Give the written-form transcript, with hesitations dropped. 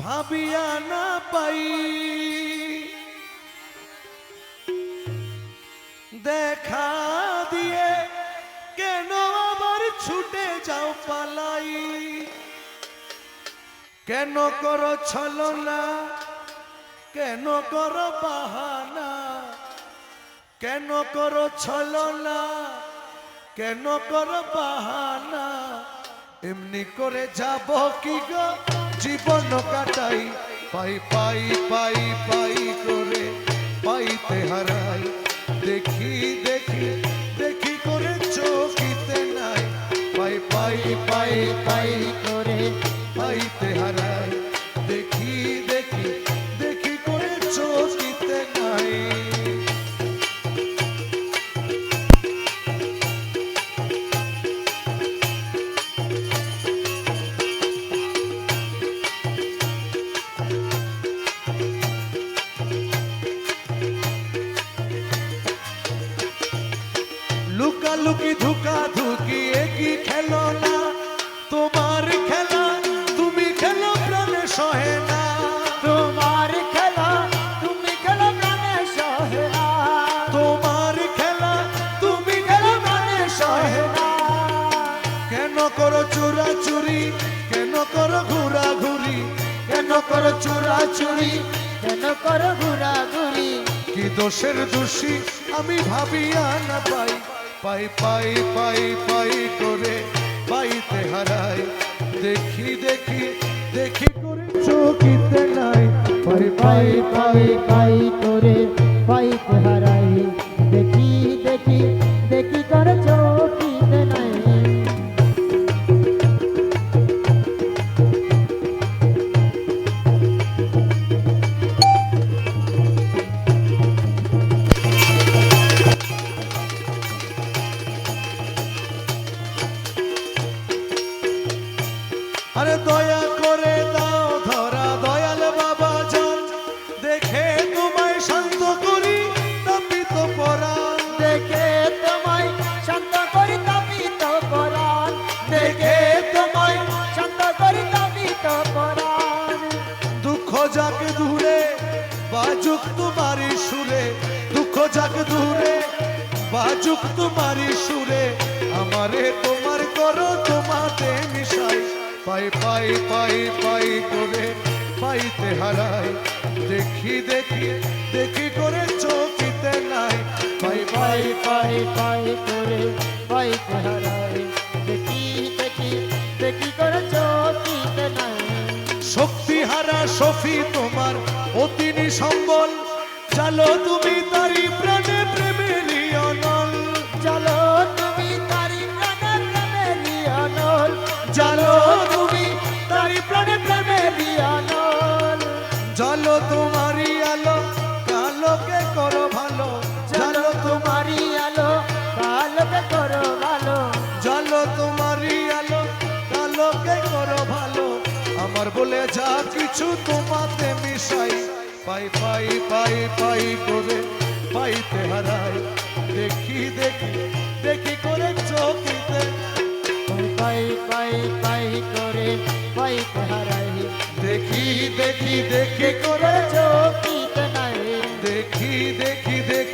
ভাবিয়া না পাই দেখা দিয়ে কেন আবার ছুটে যাও পালাই কেন করো ছলনা কেন করো বাহানা কেন করো ছলনা কেন করো বাহানা এমনি করে যাব কি গো জীবন কাটাই পাই পাই পাই পাই করে পাইতে হারাই দেখি দেখি দেখি করে চোখিতে নাই পাই পাই পাই পাই করে পাইতে হারাই দেখি দেখি দেখি করে চোখিতে নাই লুকালুকি ধুকা ধুকি একই খেলো না তোমার খেলা তুমি খেলো প্রাণে সহে না তোমার খেলা তুমি খেলো প্রাণে সহে না তোমার খেলা তুমি খেলো প্রাণে সহে না কেন করো চুরাচুরি কেন করো ঘুরাঘুরি কেন করো চুরাচুরি কেন করো ঘুরাঘুরি কি দোষের দোষী আমি ভাবিয়া না পাই পাই পাই পাই পাই করে পাইতে হারাই দেখি দেখি দেখি করে চোখিতে নাই পাই পাই পাই পাই করে পাইতে হারাই দেখি দেখি দেখি করে চোখিতে নাই আরে দয়া করে দাও ধরা দয়াল বাবা জান দেখে তোমায় শান্ত করি তাপিত পরাণ দেখে তোমায় শান্ত করি তাপিত পরাণ দেখে তোমায় শান্ত করি তাপিত পরাণ দুঃখ যাক দূরে বাজুক তোমারি সুরে দুঃখ যাক দূরে বাজুক তোমারি সুরে আমারে তোমার করো তোমাতে মিশাই পাই পাই পাই পাই করে পাইতে হারাই দেখি দেখি দেখি করে চোখিতে নাই পাই পাই পাই পাই করে পাইতে হারাই দেখি দেখি দেখি করে চোখিতে নাই শক্তি হারা সফি তোমার অতিনি সম্বল চালো তুমি তারি প্রাণে প্রেমে লিওনল চলো তুমি তারি প্রাণে প্রেমে লিওনল চালো তুমি তারি প্রাণে প্রেমে লিওনল চলো তোমারই আলো কালোকে করো ভালো চলো তোমারি আলো কালোকে করো ভালো চলো তোমারই আলো কালোকে করো ভালো আমার বলে যা কিছু তোমাতে মিশাই পাই পাই পাই পাই করে পাইতে হারাই দেখি দেখি দেখি করে চোখিতে পাই পাই পাই করে পাইতে হারাই দেখি দেখি দেখি করে চোখিতে নাই দেখি দেখি দেখি